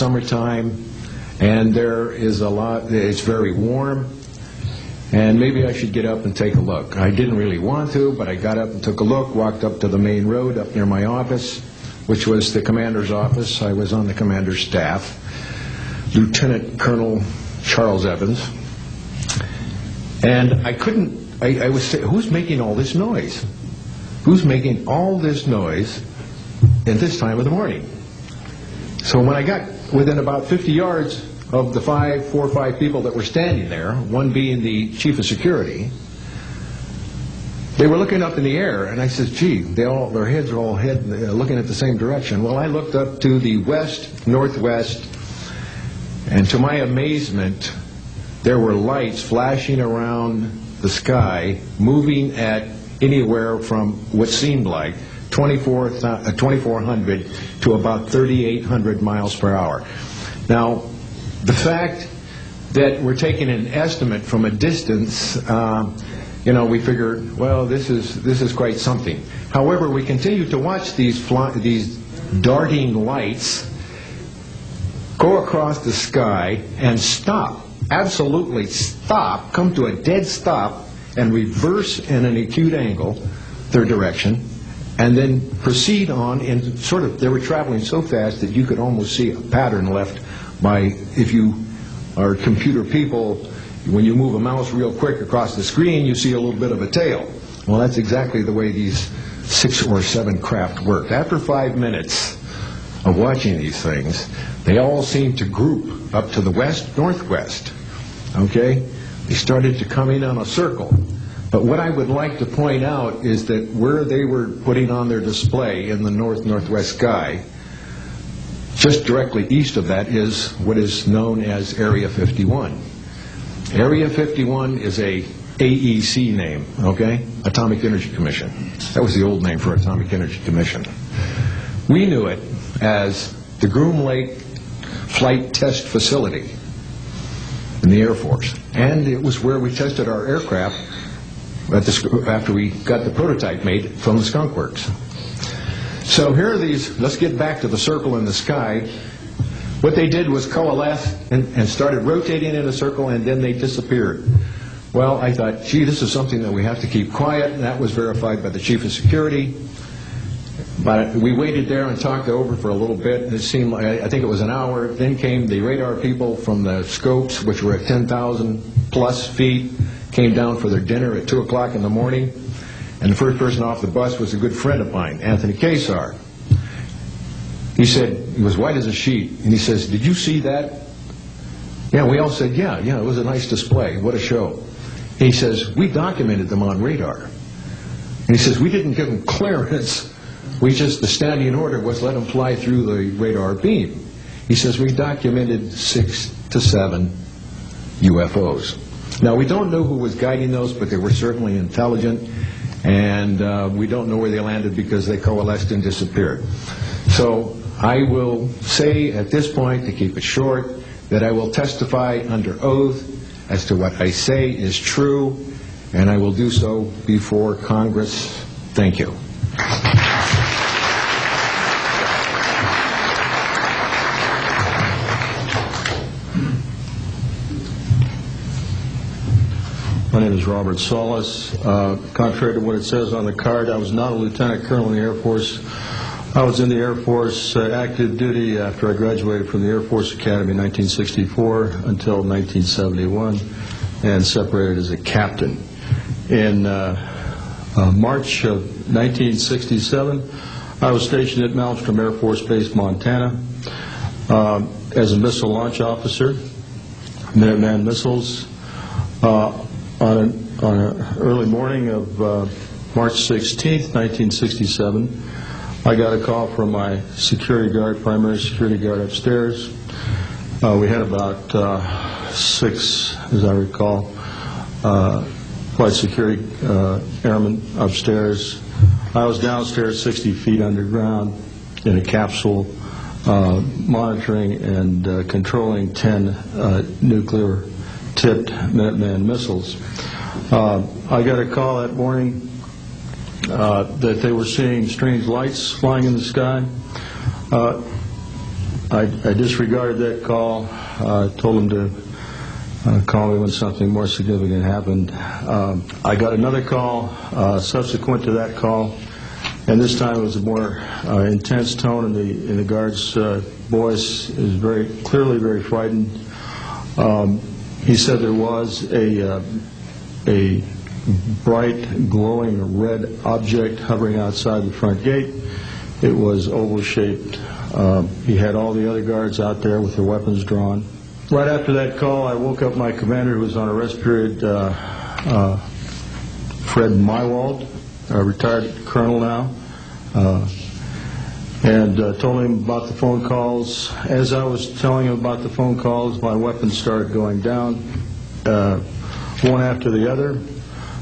summertime, and there is a lot, it's very warm, and maybe I should get up and take a look. I didn't really want to, but I got up and took a look, walked up to the main road up near my office, which was the commander's office. I was on the commander's staff, Lieutenant Colonel Charles Evans, and I was saying, who's making all this noise? Who's making all this noise at this time of the morning? So when I got within about 50 yards of the 4 or 5 people that were standing there, one being the chief of security, they were looking up in the air, and I said, gee, their heads are all looking at the same direction. Well, I looked up to the west, northwest, and to my amazement, there were lights flashing around the sky, moving at anywhere from what seemed like 2,400 to about 3,800 miles per hour. Now, the fact that we're taking an estimate from a distance, we figured, well, this is quite something. However, we continued to watch these darting lights go across the sky and stop. Absolutely stop, come to a dead stop, and reverse in an acute angle their direction, and then proceed on in they were traveling so fast that you could almost see a pattern left by, if you are computer people, when you move a mouse real quick across the screen, you see a little bit of a tail. Well, that's exactly the way these 6 or 7 craft worked. After 5 minutes of watching these things, they all seemed to group up to the west, northwest. Okay? They started to come in on a circle. But what I would like to point out is that where they were putting on their display in the north-northwest sky, just directly east of that is what is known as Area 51. Area 51 is a AEC name, okay? Atomic Energy Commission. That was the old name for Atomic Energy Commission. We knew it as the Groom Lake Flight Test Facility in the Air Force. And it was where we tested our aircraft after we got the prototype made from the Skunk Works. So here are these, let's get back to the circle in the sky. What they did was coalesce and started rotating in a circle, and then they disappeared. Well, I thought, gee, this is something that we have to keep quiet, and that was verified by the chief of security. But we waited there and talked over for a little bit, and it seemed like, I think it was an hour. Then came the radar people from the scopes, which were at 10,000 plus feet, came down for their dinner at 2 o'clock in the morning. And the first person off the bus was a good friend of mine, Anthony Kesar. He said, he was white as a sheet, and he says, did you see that? Yeah, we all said, yeah, it was a nice display. What a show. And he says, we documented them on radar. And he says, we didn't give them clearance. The standing order was let them fly through the radar beam. He says, we documented 6 to 7 UFOs. Now, we don't know who was guiding those, but they were certainly intelligent. And we don't know where they landed because they coalesced and disappeared. So I will say at this point, to keep it short, that I will testify under oath as to what I say is true, and I will do so before Congress. Thank you. My name is Robert Solis. Contrary to what it says on the card, I was not a lieutenant colonel in the Air Force. I was in the Air Force active duty after I graduated from the Air Force Academy in 1964 until 1971, and separated as a captain. In March of 1967, I was stationed at Malmstrom Air Force Base, Montana, as a missile launch officer, Minuteman missiles. On an early morning of March 16th, 1967, I got a call from my security guard, primary security guard upstairs. We had about 6, as I recall, flight security airmen upstairs. I was downstairs 60 feet underground in a capsule, monitoring and controlling 10 nuclear-tipped Minuteman missiles. I got a call that morning that they were seeing strange lights flying in the sky. I disregarded that call. Told him to call me when something more significant happened. I got another call subsequent to that call, and this time it was a more intense tone in the guard's voice. It was very clearly very frightened. He said there was a bright, glowing red object hovering outside the front gate. It was oval-shaped. He had all the other guards out there with their weapons drawn. Right after that call, I woke up my commander, who was on a rest period, Fred Mywald, a retired colonel now, and told him about the phone calls. As I was telling him about the phone calls, my weapons started going down, one after the other.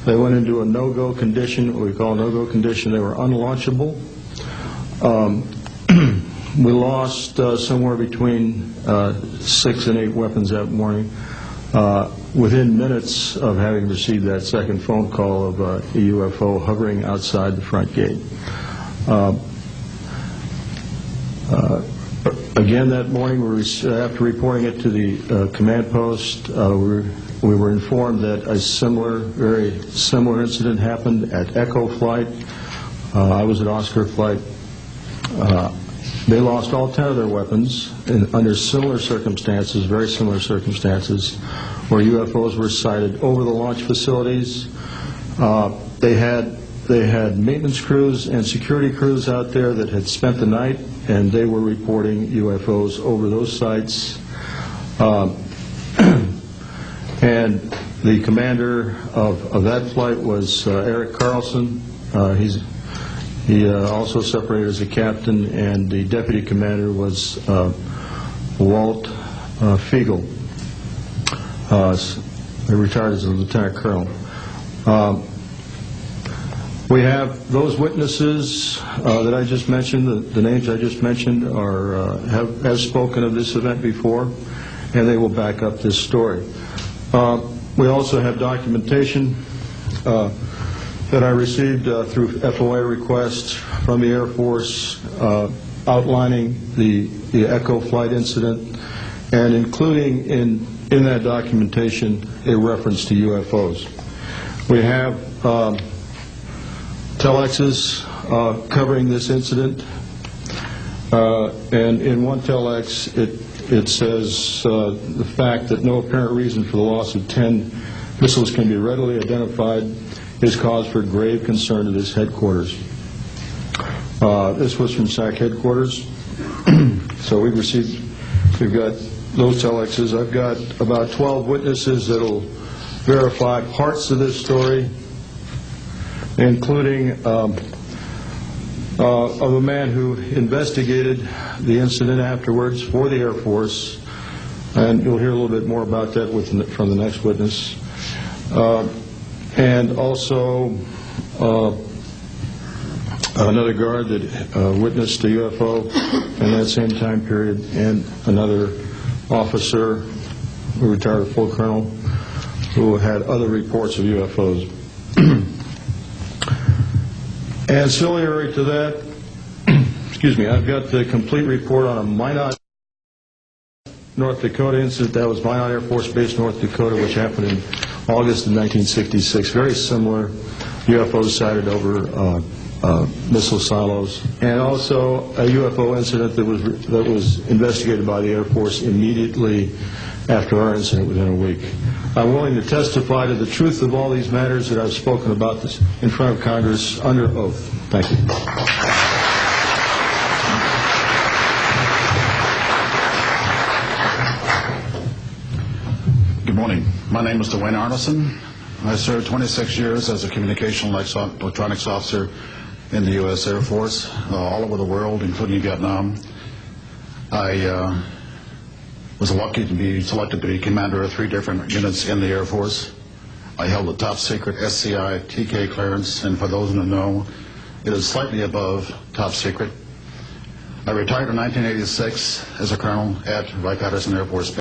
They went into a no-go condition, what we call a no-go condition. They were unlaunchable. We lost somewhere between 6 and 8 weapons that morning within minutes of having received that second phone call of a UFO hovering outside the front gate. Again that morning, after reporting it to the command post, we were informed that a very similar incident happened at Echo Flight. I was at Oscar Flight. They lost all 10 of their weapons under similar circumstances, very similar circumstances, where UFOs were sighted over the launch facilities. They had maintenance crews and security crews out there that had spent the night, and they were reporting UFOs over those sites. And the commander of that flight was Eric Carlson. He also separated as a captain, and the deputy commander was Walt Fiegel. He retired as a lieutenant colonel. We have those witnesses that I just mentioned, the names I just mentioned, have spoken of this event before, and they will back up this story. We also have documentation that I received through FOA requests from the Air Force outlining the Echo Flight incident, and including in that documentation a reference to UFOs. We have telexes covering this incident, and in one telex it says the fact that no apparent reason for the loss of 10 missiles can be readily identified is cause for grave concern to this headquarters. This was from SAC headquarters. So we've got those telexes. I've got about 12 witnesses that will verify parts of this story, including of a man who investigated the incident afterwards for the Air Force, and you'll hear a little bit more about that from the next witness. And also another guard that witnessed a UFO in that same time period, and another officer who retired full colonel who had other reports of UFOs. Ancillary to that, excuse me, I've got the complete report on a Minot, North Dakota incident. That was Minot Air Force Base, North Dakota, which happened in August of 1966. Very similar UFOs sighted over missile silos, and also a UFO incident that was investigated by the Air Force immediately after our incident within a week. I'm willing to testify to the truth of all these matters that I've spoken about this in front of Congress under oath. Thank you. Good morning. My name is Dwayne Arneson. I served 26 years as a communication electronics officer in the U.S. Air Force, all over the world, including Vietnam. I was lucky to be selected to be commander of 3 different units in the Air Force. I held a top secret SCI TK clearance, and for those who know, it is slightly above top secret. I retired in 1986 as a colonel at Wright-Patterson Air Force Base.